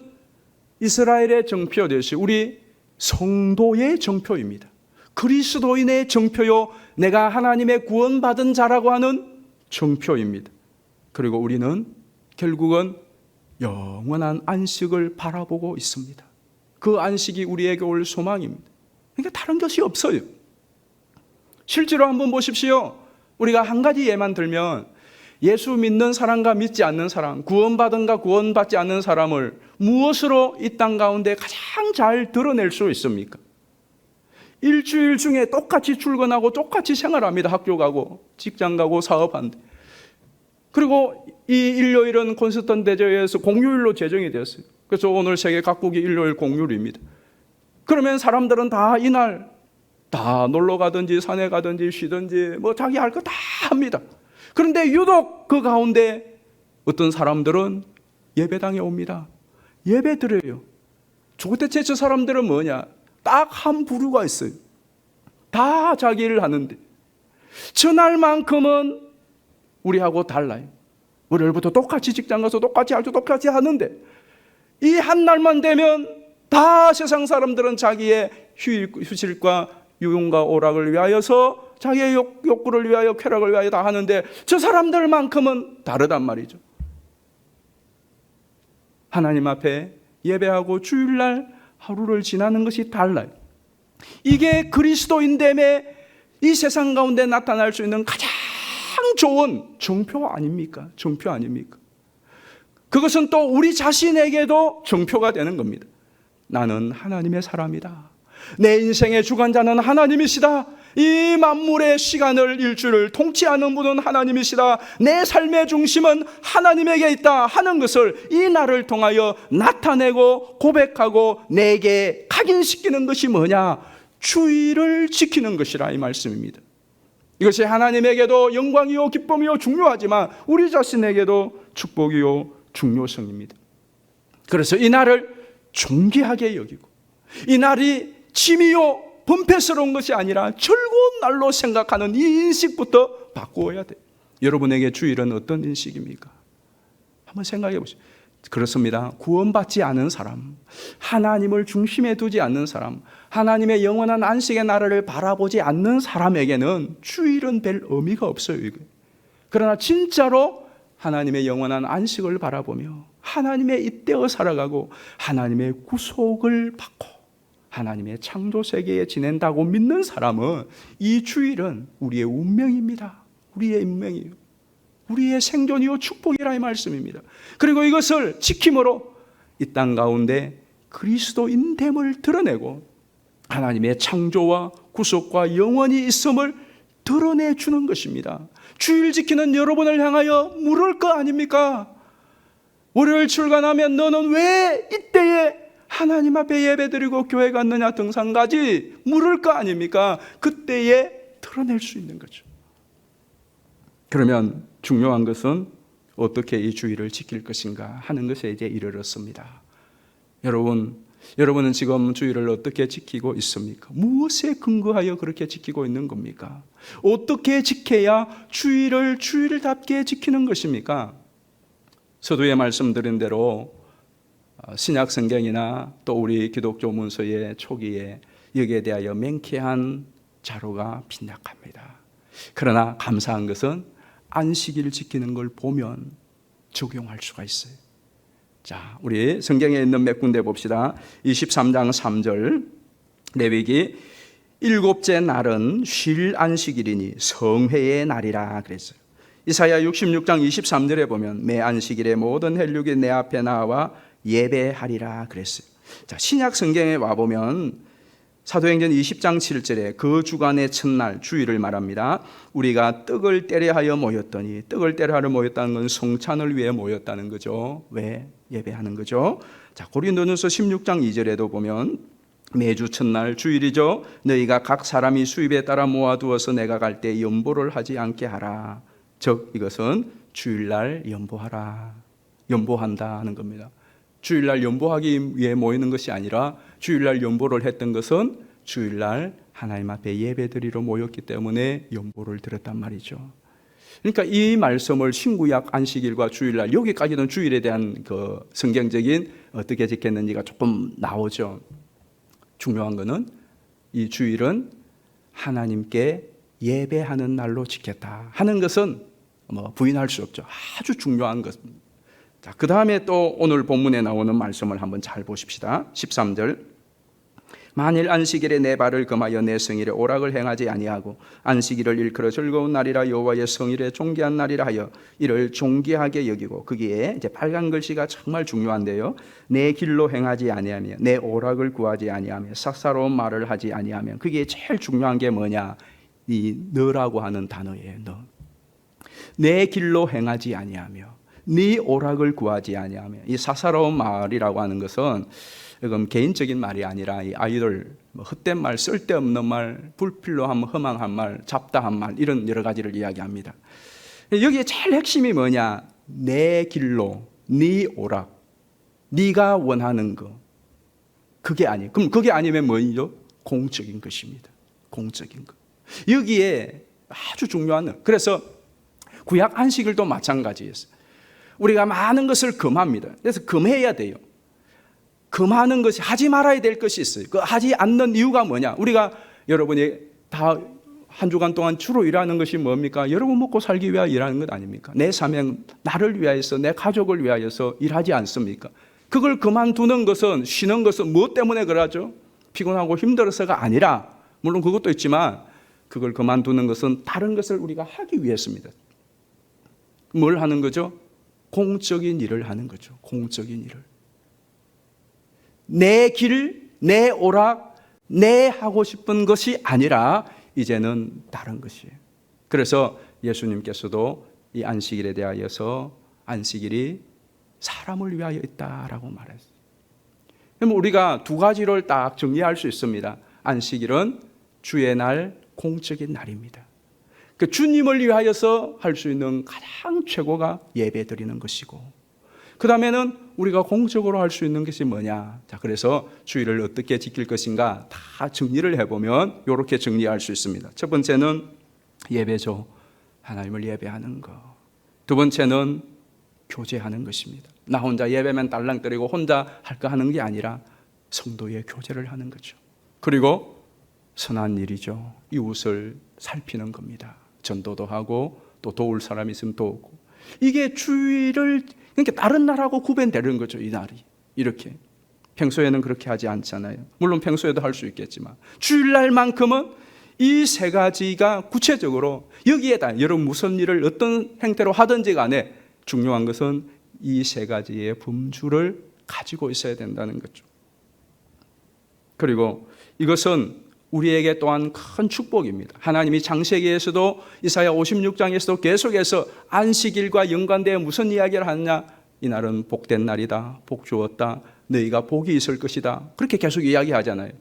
이스라엘의 정표 되시 우리 성도의 정표입니다. 그리스도인의 정표요, 내가 하나님의 구원받은 자라고 하는 정표입니다. 그리고 우리는 결국은 영원한 안식을 바라보고 있습니다. 그 안식이 우리에게 올 소망입니다. 그러니까 다른 것이 없어요. 실제로 한번 보십시오. 우리가 한 가지 예만 들면, 예수 믿는 사람과 믿지 않는 사람, 구원받은가 구원받지 않는 사람을 무엇으로 이 땅 가운데 가장 잘 드러낼 수 있습니까? 일주일 중에 똑같이 출근하고 똑같이 생활합니다. 학교 가고 직장 가고 사업하는데. 그리고 이 일요일은 콘스턴 대제에서 공휴일로 제정이 되었어요. 그래서 오늘 세계 각국이 일요일 공휴일입니다. 그러면 사람들은 다 이날 다 놀러 가든지 산에 가든지 쉬든지 뭐 자기 할 거 다 합니다. 그런데 유독 그 가운데 어떤 사람들은 예배당에 옵니다. 예배 드려요. 도대체 저 사람들은 뭐냐? 딱 한 부류가 있어요. 다 자기 일을 하는데 저날만큼은 우리하고 달라요. 월요일부터 똑같이 직장 가서 똑같이 할 때 똑같이 하는데 이 한 날만 되면 다 세상 사람들은 자기의 휴식과 유흥과 오락을 위하여서 자기의 욕구를 위하여 쾌락을 위하여 다 하는데 저 사람들만큼은 다르단 말이죠. 하나님 앞에 예배하고 주일날 하루를 지나는 것이 달라요. 이게 그리스도인됨의 이 세상 가운데 나타날 수 있는 가장 좋은 정표 아닙니까? 정표 아닙니까? 그것은 또 우리 자신에게도 정표가 되는 겁니다. 나는 하나님의 사람이다. 내 인생의 주관자는 하나님이시다. 이 만물의 시간을 일주를 통치하는 분은 하나님이시다. 내 삶의 중심은 하나님에게 있다 하는 것을 이 날을 통하여 나타내고 고백하고 내게 각인시키는 것이 뭐냐? 주일을 지키는 것이라 이 말씀입니다. 이것이 하나님에게도 영광이요 기쁨이요 중요하지만 우리 자신에게도 축복이요 중요성입니다. 그래서 이 날을 존귀하게 여기고 이 날이 취미요 번패스러운 것이 아니라 즐거운 날로 생각하는 이 인식부터 바꾸어야 돼요. 여러분에게 주일은 어떤 인식입니까? 한번 생각해 보시죠. 그렇습니다. 구원받지 않은 사람, 하나님을 중심에 두지 않는 사람, 하나님의 영원한 안식의 나라를 바라보지 않는 사람에게는 주일은 별 의미가 없어요. 이거. 그러나 진짜로 하나님의 영원한 안식을 바라보며 하나님의 잇대어 살아가고 하나님의 구속을 받고 하나님의 창조 세계에 지낸다고 믿는 사람은 이 주일은 우리의 운명입니다. 우리의 운명이에요. 우리의 생존이요 축복이라 이 말씀입니다. 그리고 이것을 지킴으로 이 땅 가운데 그리스도인됨을 드러내고 하나님의 창조와 구속과 영원히 있음을 드러내주는 것입니다. 주일 지키는 여러분을 향하여 물을 거 아닙니까? 월요일 출근하면 너는 왜 이때에 하나님 앞에 예배드리고 교회 갔느냐 등산가지 물을 거 아닙니까? 그때에 드러낼 수 있는 거죠. 그러면 중요한 것은 어떻게 이 주일을 지킬 것인가 하는 것에 이제 이르렀습니다. 여러분은 지금 주일을 어떻게 지키고 있습니까? 무엇에 근거하여 그렇게 지키고 있는 겁니까? 어떻게 지켜야 주일을 주일답게 지키는 것입니까? 서두에 말씀드린 대로 신약 성경이나 또 우리 기독교 문서의 초기에 여기에 대하여 명쾌한 자료가 빈약합니다. 그러나 감사한 것은 안식일을 지키는 걸 보면 적용할 수가 있어요. 자, 우리 성경에 있는 몇 군데 봅시다. 23장 3절 레위기 일곱째 날은 쉴 안식일이니 성회의 날이라 그랬어요. 이사야 66장 23절에 보면 매 안식일에 모든 혈육이 내 앞에 나와 예배하리라 그랬어요. 자, 신약 성경에 와보면 사도행전 20장 7절에 그 주간의 첫날 주일을 말합니다. 우리가 떡을 떼려 하여 모였더니, 떡을 떼려 하여 모였다는 건 성찬을 위해 모였다는 거죠. 왜? 예배하는 거죠. 자, 고린도전서 16장 2절에도 보면 매주 첫날 주일이죠. 너희가 각 사람이 수입에 따라 모아두어서 내가 갈 때 연보를 하지 않게 하라. 즉 이것은 주일날 연보하라, 연보한다 하는 겁니다. 주일날 연보하기 위해 모이는 것이 아니라 주일날 연보를 했던 것은 주일날 하나님 앞에 예배드리러 모였기 때문에 연보를 드렸단 말이죠. 그러니까 이 말씀을 신구약 안식일과 주일날, 여기까지는 주일에 대한 그 성경적인 어떻게 지켰는지가 조금 나오죠. 중요한 것은 이 주일은 하나님께 예배하는 날로 지켰다 하는 것은 부인할 수 없죠. 아주 중요한 것입니다. 자, 그 다음에 또 오늘 본문에 나오는 말씀을 한번 잘 보십시다. 13절 만일 안식일에 내 발을 금하여 내 성일에 오락을 행하지 아니하고 안식일을 일컬어 즐거운 날이라 여호와의 성일에 존귀한 날이라 하여 이를 존귀하게 여기고, 거기에 이제 빨간 글씨가 정말 중요한데요. 내 길로 행하지 아니하며 내 오락을 구하지 아니하며 삭사로운 말을 하지 아니하며, 그게 제일 중요한 게 뭐냐? 이 너라고 하는 단어예요. 너. 내 길로 행하지 아니하며 네 오락을 구하지 아니하며, 이 사사로운 말이라고 하는 것은 이건 개인적인 말이 아니라 이 아이들 헛된 말, 쓸데없는 말, 불필요한 허망한 말, 잡다한 말, 이런 여러 가지를 이야기합니다. 여기에 제일 핵심이 뭐냐? 내 길로, 네 오락, 네가 원하는 거, 그게 아니에요. 그럼 그게 아니면 뭐죠? 공적인 것입니다. 공적인 것. 여기에 아주 중요한, 그래서 구약 안식일도 마찬가지였어요. 우리가 많은 것을 금합니다. 그래서 금해야 돼요. 금하는 것이, 하지 말아야 될 것이 있어요. 그 하지 않는 이유가 뭐냐? 우리가, 여러분이 다 한 주간 동안 주로 일하는 것이 뭡니까? 여러분 먹고 살기 위하여 일하는 것 아닙니까? 내 사명, 나를 위하여서, 내 가족을 위하여서 일하지 않습니까? 그걸 그만두는 것은, 쉬는 것은 무엇 때문에 그러죠? 피곤하고 힘들어서가 아니라, 물론 그것도 있지만 그걸 그만두는 것은 다른 것을 우리가 하기 위해서입니다. 뭘 하는 거죠? 공적인 일을 하는 거죠. 공적인 일을. 내 길, 내 오락, 내 하고 싶은 것이 아니라 이제는 다른 것이에요. 그래서 예수님께서도 이 안식일에 대하여서 안식일이 사람을 위하여 있다라고 말했어요. 그럼 우리가 두 가지를 딱 정리할 수 있습니다. 안식일은 주의 날, 공적인 날입니다. 그 주님을 위하여서 할 수 있는 가장 최고가 예배 드리는 것이고, 그 다음에는 우리가 공적으로 할 수 있는 것이 뭐냐? 자, 그래서 주일을 어떻게 지킬 것인가 다 정리를 해보면 이렇게 정리할 수 있습니다. 첫 번째는 예배죠. 하나님을 예배하는 것. 두 번째는 교제하는 것입니다. 나 혼자 예배만 달랑거리고 혼자 할 거 하는 게 아니라 성도의 교제를 하는 거죠. 그리고 선한 일이죠. 이웃을 살피는 겁니다. 전도도 하고 또 도울 사람이 있으면 도우고. 이게 주일을, 그러니까 다른 날하고 구분되는 거죠. 이 날이 이렇게. 평소에는 그렇게 하지 않잖아요. 물론 평소에도 할 수 있겠지만 주일날만큼은 이 세 가지가 구체적으로 여기에다 여러분 무슨 일을 어떤 행태로 하든지 간에 중요한 것은 이 세 가지의 분주를 가지고 있어야 된다는 거죠. 그리고 이것은 우리에게 또한 큰 축복입니다. 하나님이 창세기에서도 이사야 56장에서도 계속해서 안식일과 연관되어 무슨 이야기를 하느냐? 이날은 복된 날이다. 복 주었다. 너희가 복이 있을 것이다. 그렇게 계속 이야기하잖아요.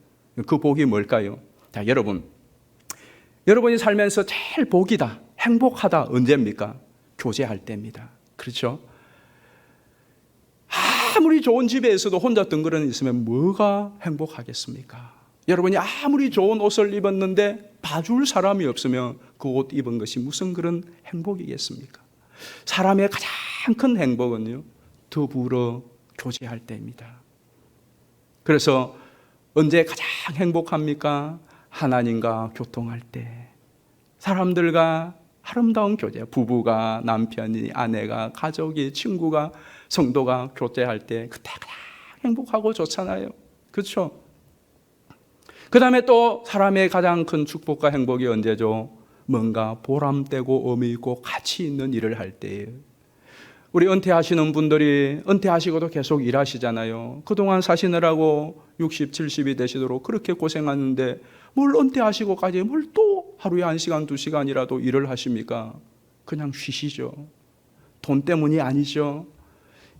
그 복이 뭘까요? 자, 여러분이 살면서 제일 복이다, 행복하다 언제입니까? 교제할 때입니다. 그렇죠? 아무리 좋은 집에서도 혼자 덩그러니 있으면 뭐가 행복하겠습니까? 여러분이 아무리 좋은 옷을 입었는데 봐줄 사람이 없으면 그 옷 입은 것이 무슨 그런 행복이겠습니까? 사람의 가장 큰 행복은요, 더불어 교제할 때입니다. 그래서 언제 가장 행복합니까? 하나님과 교통할 때, 사람들과 아름다운 교제, 부부가, 남편이, 아내가, 가족이, 친구가, 성도가 교제할 때 그때 가장 행복하고 좋잖아요. 그렇죠? 그 다음에 또 사람의 가장 큰 축복과 행복이 언제죠? 뭔가 보람되고 의미있고 가치 있는 일을 할 때예요. 우리 은퇴하시는 분들이 은퇴하시고도 계속 일하시잖아요. 그동안 사시느라고 60, 70이 되시도록 그렇게 고생하는데 뭘 은퇴하시고까지 뭘 또 하루에 1시간, 2시간이라도 일을 하십니까? 그냥 쉬시죠. 돈 때문이 아니죠.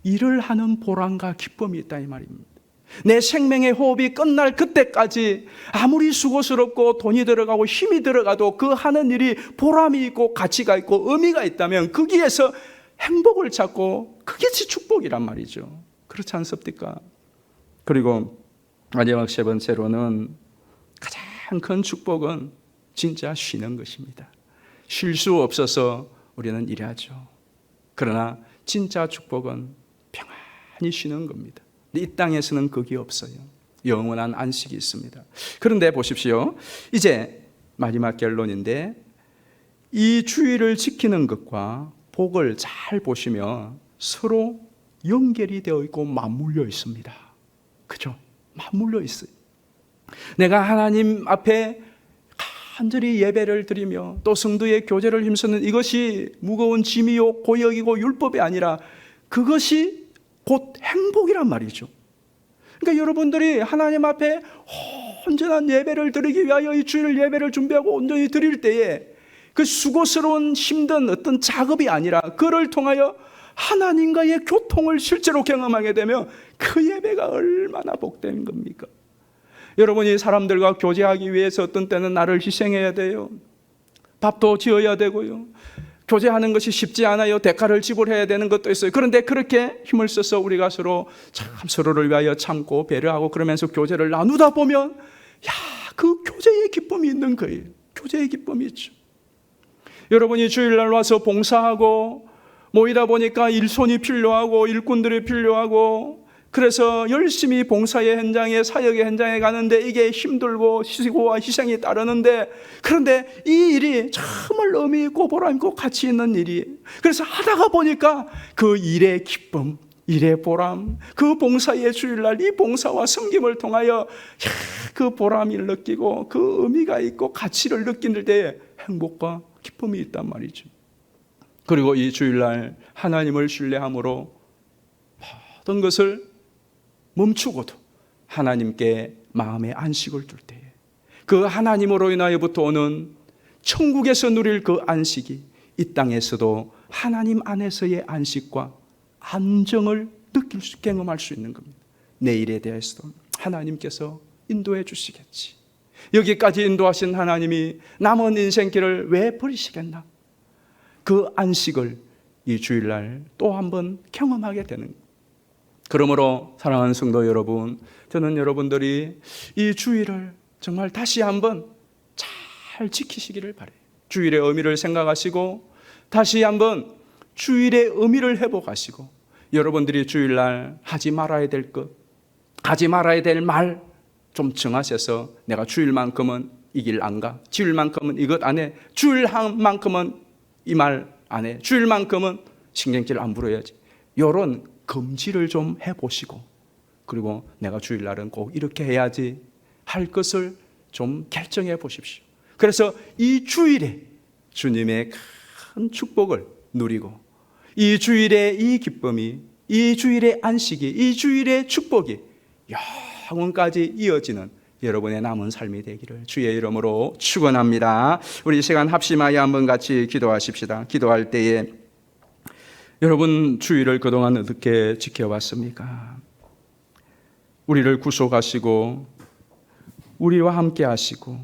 일을 하는 보람과 기쁨이 있다 이 말입니다. 내 생명의 호흡이 끝날 그때까지 아무리 수고스럽고 돈이 들어가고 힘이 들어가도 그 하는 일이 보람이 있고 가치가 있고 의미가 있다면 거기에서 행복을 찾고 그게 제 축복이란 말이죠. 그렇지 않습니까? 그리고 마지막 세 번째로는 가장 큰 축복은 진짜 쉬는 것입니다. 쉴 수 없어서 우리는 일하죠. 그러나 진짜 축복은 평안히 쉬는 겁니다. 이 땅에서는 그게 없어요. 영원한 안식이 있습니다. 그런데 보십시오. 이제 마지막 결론인데 이 주의를 지키는 것과 복을 잘 보시면 서로 연결이 되어 있고 맞물려 있습니다. 그죠? 맞물려 있어요. 내가 하나님 앞에 간절히 예배를 드리며 또 성도의 교제를 힘쓰는 이것이 무거운 짐이요 고역이고 율법이 아니라 그것이 곧 행복이란 말이죠. 그러니까 여러분들이 하나님 앞에 온전한 예배를 드리기 위하여 이 주일 예배를 준비하고 온전히 드릴 때에 그 수고스러운 힘든 어떤 작업이 아니라 그를 통하여 하나님과의 교통을 실제로 경험하게 되면 그 예배가 얼마나 복된 겁니까? 여러분이 사람들과 교제하기 위해서 어떤 때는 나를 희생해야 돼요. 밥도 지어야 되고요. 교제하는 것이 쉽지 않아요. 대가를 지불해야 되는 것도 있어요. 그런데 그렇게 힘을 써서 우리가 서로를 위하여 참고 배려하고 그러면서 교제를 나누다 보면 그 교제의 기쁨이 있는 거예요. 교제의 기쁨이 있죠. 여러분이 주일날 와서 봉사하고 모이다 보니까 일손이 필요하고 일꾼들이 필요하고 그래서 열심히 봉사의 현장에 사역의 현장에 가는데 이게 힘들고 수고와 희생이 따르는데 그런데 이 일이 정말 의미 있고 보람 있고 가치 있는 일이에요. 그래서 하다가 보니까 그 일의 기쁨, 일의 보람, 그 봉사의 주일날 이 봉사와 섬김을 통하여 그 보람을 느끼고 그 의미가 있고 가치를 느낄 때에 행복과 기쁨이 있단 말이죠. 그리고 이 주일날 하나님을 신뢰함으로 모든 것을 멈추고도 하나님께 마음의 안식을 둘 때에 그 하나님으로 인하여부터 오는 천국에서 누릴 그 안식이 이 땅에서도 하나님 안에서의 안식과 안정을 느낄 수, 경험할 수 있는 겁니다. 내일에 대해서도 하나님께서 인도해 주시겠지. 여기까지 인도하신 하나님이 남은 인생길을 왜 버리시겠나? 그 안식을 이 주일날 또 한번 경험하게 되는 겁니다. 그러므로 사랑하는 성도 여러분, 저는 여러분들이 이 주일을 정말 다시 한번 잘 지키시기를 바라요. 주일의 의미를 생각하시고 다시 한번 주일의 의미를 회복하시고 여러분들이 주일날 하지 말아야 될 것, 하지 말아야 될 말 좀 정하셔서 내가 주일만큼은 이 길 안 가, 주일만큼은 이것 안 해, 주일만큼은 이 말 안 해, 주일만큼은 신경질 안 부려야지. 이런 금지를 좀 해보시고 그리고 내가 주일날은 꼭 이렇게 해야지 할 것을 좀 결정해 보십시오. 그래서 이 주일에 주님의 큰 축복을 누리고 이 주일의 이 기쁨이, 이 주일의 안식이, 이 주일의 축복이 영원까지 이어지는 여러분의 남은 삶이 되기를 주의 이름으로 축원합니다. 우리 이 시간 합심하여 한번 같이 기도하십시다. 기도할 때에 여러분 주일을 그동안 어떻게 지켜왔습니까? 우리를 구속하시고 우리와 함께 하시고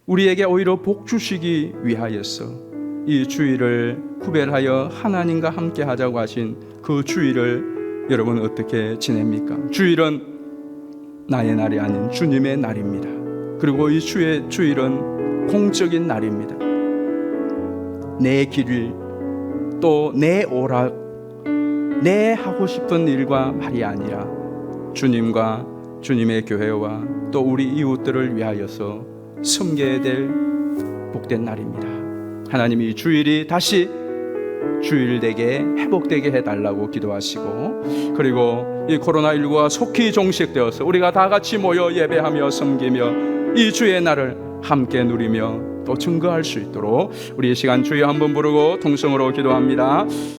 우리에게 오히려 복 주시기 위하여서 이 주일을 구별하여 하나님과 함께 하자고 하신 그 주일을 여러분 어떻게 지냅니까? 주일은 나의 날이 아닌 주님의 날입니다. 그리고 이 주일은 공적인 날입니다. 내 길 또 내 오락 내 하고 싶은 일과 말이 아니라 주님과 주님의 교회와 또 우리 이웃들을 위하여서 섬겨야 될 복된 날입니다. 하나님이 주일이 다시 주일되게 회복되게 해달라고 기도하시고, 그리고 이 코로나19가 속히 종식되어서 우리가 다 같이 모여 예배하며 섬기며 이 주의 날을 함께 누리며 또 증거할 수 있도록 우리 이 시간 주여 한번 부르고 통성으로 기도합니다.